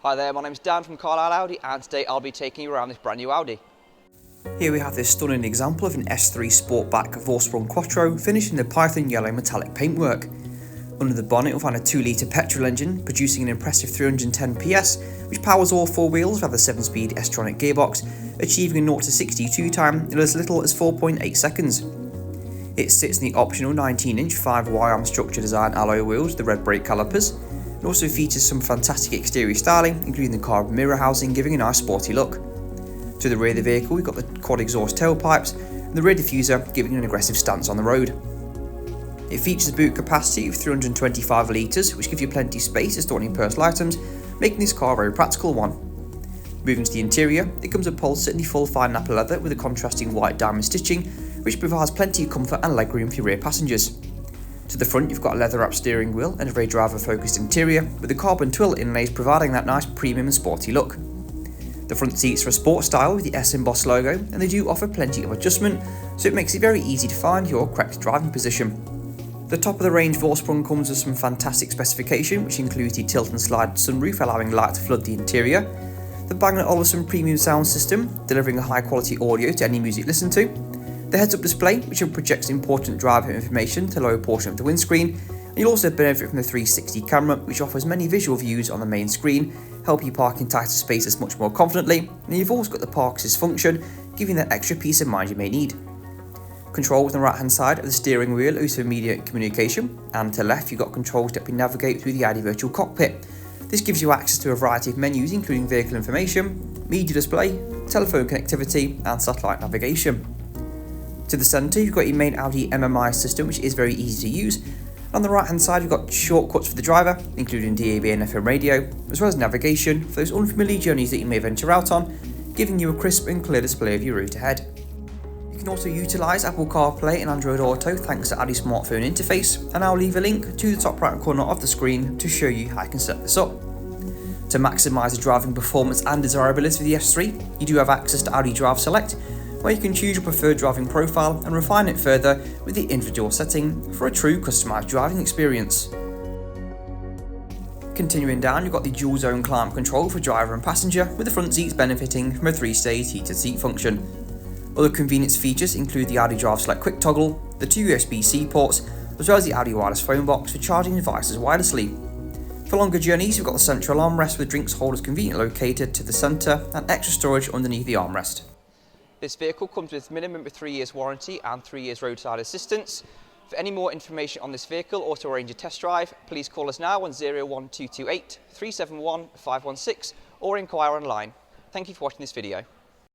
Hi there, my name's Dan from Carlisle Audi, and today I'll be taking you around this brand new Audi. Here we have this stunning example of an S3 Sportback Vorsprung quattro finished in the Python yellow metallic paintwork. Under the bonnet you'll find a 2-litre petrol engine producing an impressive 310 PS, which powers all four wheels with the 7-speed S-Tronic gearbox, achieving a 0 to 62 time in as little as 4.8 seconds. It sits in the optional 19-inch 5Y-arm structure design alloy wheels with the red brake calipers. It also features some fantastic exterior styling, including the carbon mirror housing, giving a nice sporty look. To the rear of the vehicle we've got the quad exhaust tailpipes and the rear diffuser, giving an aggressive stance on the road. It features a boot capacity of 325 litres, which gives you plenty of space to store any personal items, making this car a very practical one. Moving to the interior, it comes upholstered in the full fine nappa leather with a contrasting white diamond stitching, which provides plenty of comfort and legroom for your rear passengers. To the front you've got a leather wrapped steering wheel and a very driver focused interior, with the carbon twill inlays providing that nice premium and sporty look. The front seats are a sport style with the S embossed logo, and they do offer plenty of adjustment, so it makes it very easy to find your correct driving position. The top of the range Vorsprung comes with some fantastic specification, which includes the tilt and slide sunroof allowing light to flood the interior, the Bang & Olufsen premium sound system delivering a high quality audio to any music listened to, the heads-up display which projects important driver information to the lower portion of the windscreen, and you'll also benefit from the 360 camera, which offers many visual views on the main screen, help you park in tighter spaces much more confidently, and you've also got the park assist function, giving that extra peace of mind you may need. Controls on the right hand side of the steering wheel also immediate communication, and to the left you've got controls to help you navigate through the Audi virtual cockpit. This gives you access to a variety of menus including vehicle information, media display, telephone connectivity and satellite navigation. To the centre you've got your main Audi MMI system, which is very easy to use. On the right hand side you've got shortcuts for the driver, including DAB and FM radio, as well as navigation for those unfamiliar journeys that you may venture out on, giving you a crisp and clear display of your route ahead. You can also utilise Apple CarPlay and Android Auto thanks to Audi's smartphone interface, and I'll leave a link to the top right corner of the screen to show you how you can set this up. To maximise the driving performance and desirability of the S3, you do have access to Audi Drive Select, where you can choose your preferred driving profile and refine it further with the individual setting for a true customised driving experience. Continuing down, you've got the dual zone climate control for driver and passenger, with the front seats benefiting from a 3-stage heated seat function. Other convenience features include the Audi Drive Select quick toggle, the 2 USB-C ports, as well as the Audi wireless phone box for charging devices wirelessly. For longer journeys, you've got the central armrest with drinks holders conveniently located to the centre and extra storage underneath the armrest. This vehicle comes with minimum of 3 years warranty and 3 years roadside assistance. For any more information on this vehicle or to arrange a test drive, please call us now on 01228 371 516 or inquire online. Thank you for watching this video.